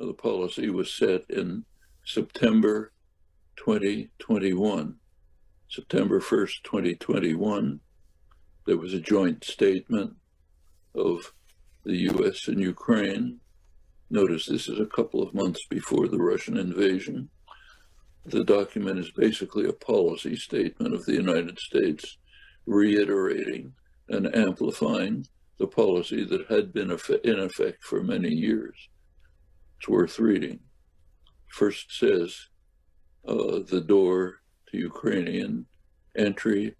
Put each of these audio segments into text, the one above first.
The policy was set in September 2021. September 1st, 2021, there was a joint statement of the US and Ukraine. Notice this is a couple of months before the Russian invasion. The document is basically a policy statement of the United States reiterating and amplifying the policy that had been in effect for many years. It's worth reading. First says, the door to Ukrainian entry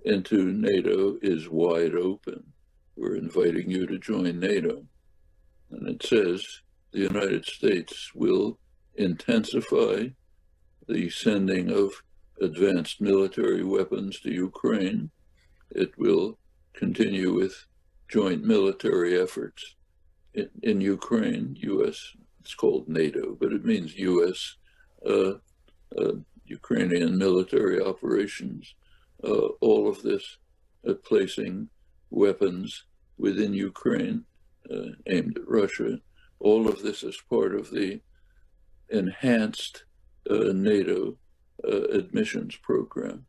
into NATO is wide open. We're inviting you to join NATO. And it says the United States will intensify the sending of advanced military weapons to Ukraine. It will continue with joint military efforts in Ukraine, US, it's called NATO, but it means US Ukrainian military operations. All of this placing weapons within Ukraine aimed at Russia. All of this is part of the enhanced NATO admissions program.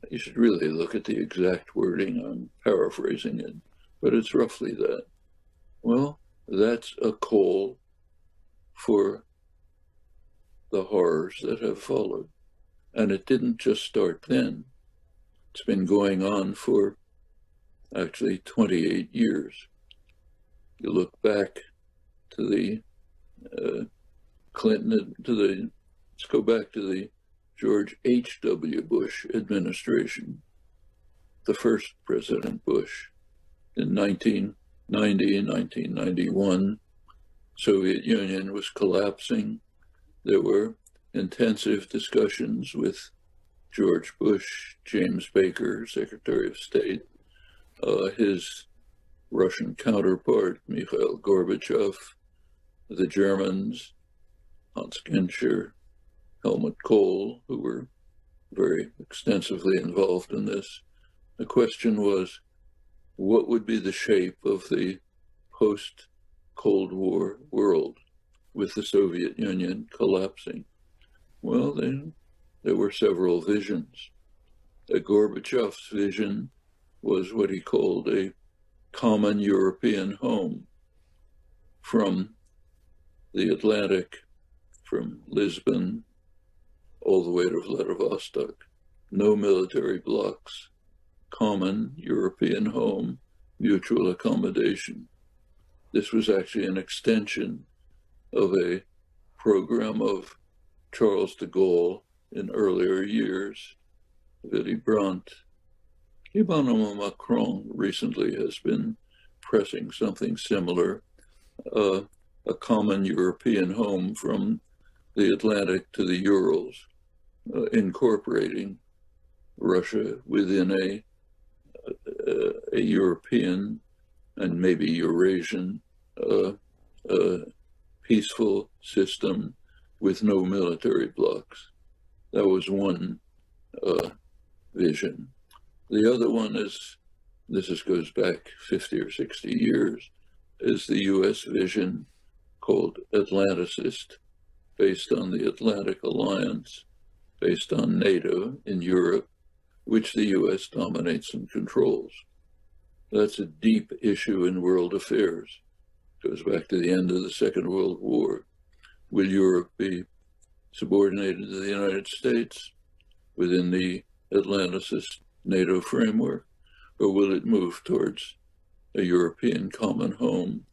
You should really look at the exact wording. I'm paraphrasing it, but it's roughly that. Well, that's a call for the horrors that have followed. And it didn't just start then. It's been going on for actually 28 years. You look back to the let's go back to the George H.W. Bush administration, the first President Bush. In 1990 and 1991, Soviet Union was collapsing. There were intensive discussions with George Bush, James Baker, Secretary of State, his Russian counterpart, Mikhail Gorbachev, the Germans, Hans Genscher, Helmut Kohl, who were very extensively involved in this. The question was, what would be the shape of the post-Cold War world with the Soviet Union collapsing? Well, there were several visions. Gorbachev's vision was what he called a common European home from the Atlantic, from Lisbon all the way to Vladivostok. No military blocks, common European home, mutual accommodation. This was actually an extension of a program of Charles de Gaulle in earlier years. Willy Brandt. Emmanuel Macron recently has been pressing something similar, a common European home from the Atlantic to the Urals, incorporating Russia within a European and maybe Eurasian peaceful system with no military blocks. That was one vision. The other one is, goes back 50 or 60 years, is the US vision called Atlanticist, based on the Atlantic Alliance, based on NATO in Europe, which the US dominates and controls. That's a deep issue in world affairs. It goes back to the end of the Second World War. Will Europe be subordinated to the United States within the Atlanticist NATO framework, or will it move towards a European common home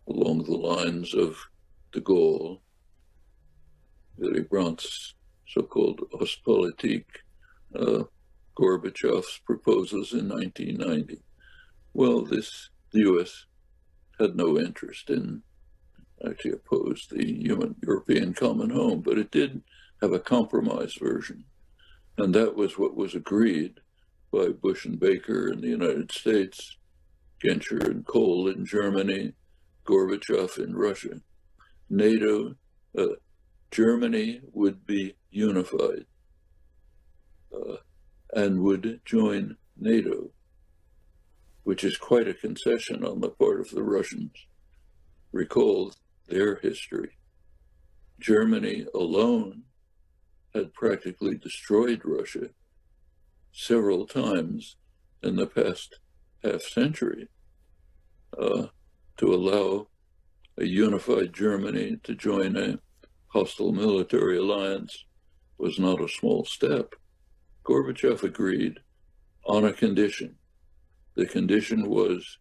along the lines of de Gaulle, Willy Brandt's so-called Ostpolitik, Gorbachev's proposals in 1990? Well, the US had no interest in, actually opposed the European common home, but it did have a compromise version. And that was what was agreed by Bush and Baker in the United States, Genscher and Kohl in Germany, Gorbachev in Russia. NATO, Germany would be unified and would join NATO, which is quite a concession on the part of the Russians. Recall their history. Germany alone had practically destroyed Russia several times in the past half century. To allow a unified Germany to join a hostile military alliance was not a small step. Gorbachev agreed on a condition. The condition was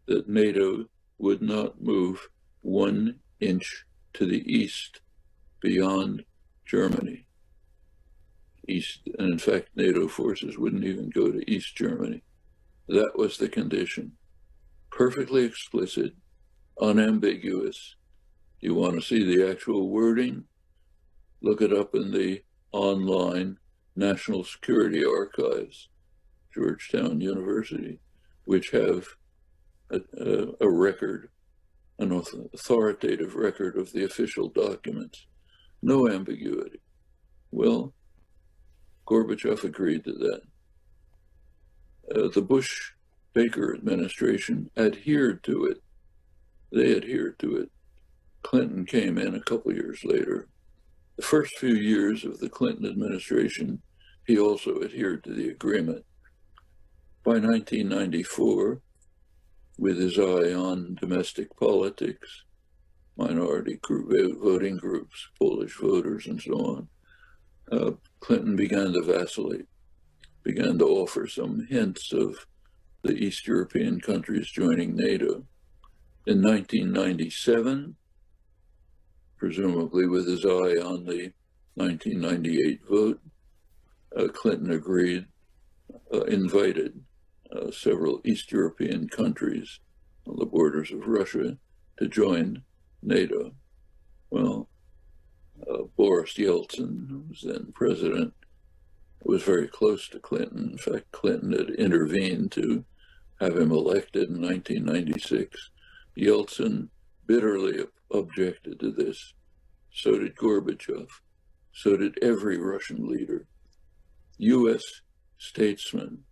that NATO would not move 1 inch to the east beyond Germany. And in fact, NATO forces wouldn't even go to East Germany. That was the condition. Perfectly explicit, unambiguous. You want to see the actual wording? Look it up in the online National Security Archives, Georgetown University, which have a record, an authoritative record of the official documents. No ambiguity. Well, Gorbachev agreed to that. The Bush-Baker administration adhered to it. They adhered to it. Clinton came in a couple years later. The first few years of the Clinton administration, he also adhered to the agreement. By 1994, with his eye on domestic politics, minority voting groups, Polish voters, and so on, Clinton began to vacillate, began to offer some hints of the East European countries joining NATO. In 1997, presumably with his eye on the 1998 vote, Clinton invited several East European countries on the borders of Russia to join NATO. Well, Boris Yeltsin, who was then president, was very close to Clinton. In fact, Clinton had intervened to have him elected in 1996. Yeltsin bitterly objected to this. So did Gorbachev. So did every Russian leader. U.S. statesmen,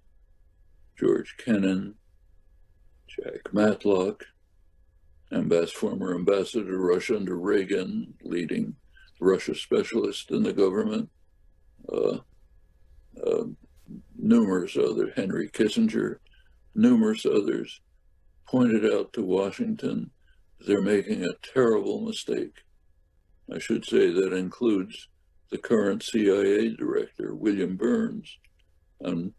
George Kennan, Jack Matlock, former ambassador to Russia under Reagan, leading Russia specialist in the government, numerous others, Henry Kissinger, numerous others, pointed out to Washington they're making a terrible mistake. I should say that includes the current CIA director, William Burns, and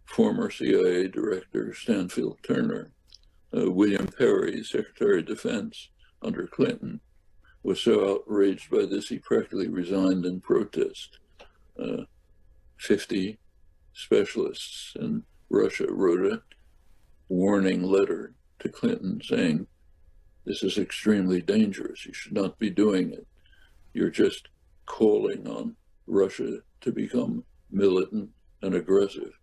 former CIA director, Stanfield Turner. William Perry, Secretary of Defense under Clinton, was so outraged by this he practically resigned in protest. 50 specialists in Russia wrote a warning letter to Clinton saying, this is extremely dangerous. You should not be doing it. You're just calling on Russia to become militant and aggressive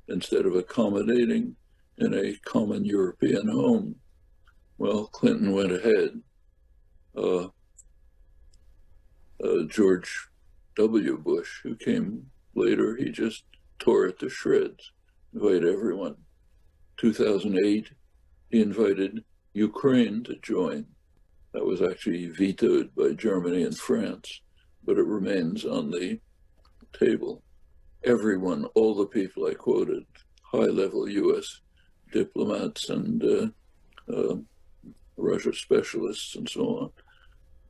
instead of accommodating in a common European home. Well, Clinton went ahead. George W. Bush, who came later, he just tore it to shreds, invited everyone. 2008, he invited Ukraine to join. That was actually vetoed by Germany and France, but it remains on the table. Everyone, all the people I quoted, high-level U.S. diplomats and Russia specialists and so on,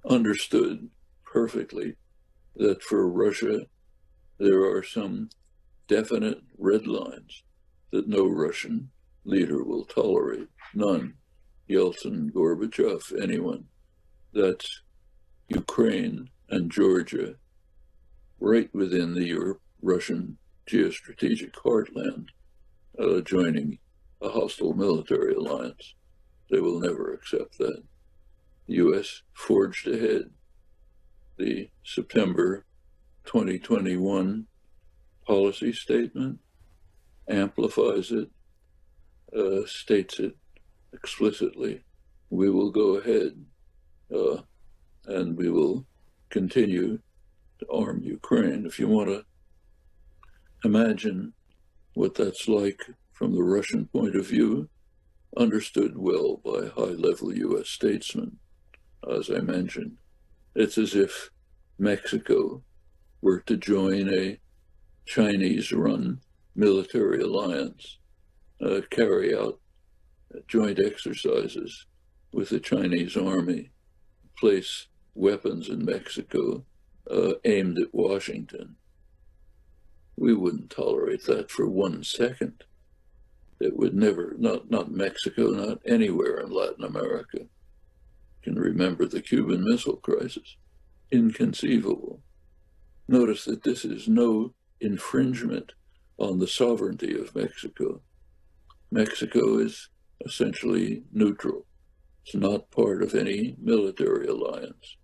understood perfectly that for Russia, there are some definite red lines that no Russian leader will tolerate. None. Yeltsin, Gorbachev, anyone. That's Ukraine and Georgia, right within the Russian geostrategic heartland, joining a hostile military alliance. They will never accept that. The U.S. forged ahead. The September 2021 policy statement amplifies it, states it explicitly. We will go ahead and we will continue to arm Ukraine. If you want to imagine what that's like from the Russian point of view, understood well by high-level U.S. statesmen, as I mentioned. It's as if Mexico were to join a Chinese-run military alliance, carry out joint exercises with the Chinese army, place weapons in Mexico aimed at Washington. We wouldn't tolerate that for 1 second. It would never, not Mexico, not anywhere in Latin America. You can remember the Cuban Missile Crisis. Inconceivable. Notice that this is no infringement on the sovereignty of Mexico. Mexico is essentially neutral. It's not part of any military alliance.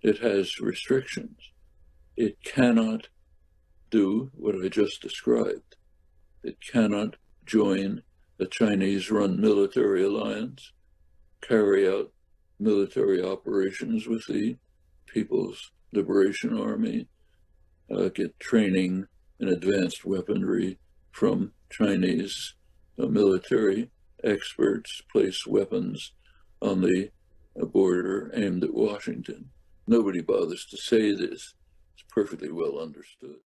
It has restrictions. It cannot do what I just described. It cannot join a Chinese-run military alliance, carry out military operations with the People's Liberation Army, get training and advanced weaponry from Chinese military experts, place weapons on the border aimed at Washington. Nobody bothers to say this. It's perfectly well understood.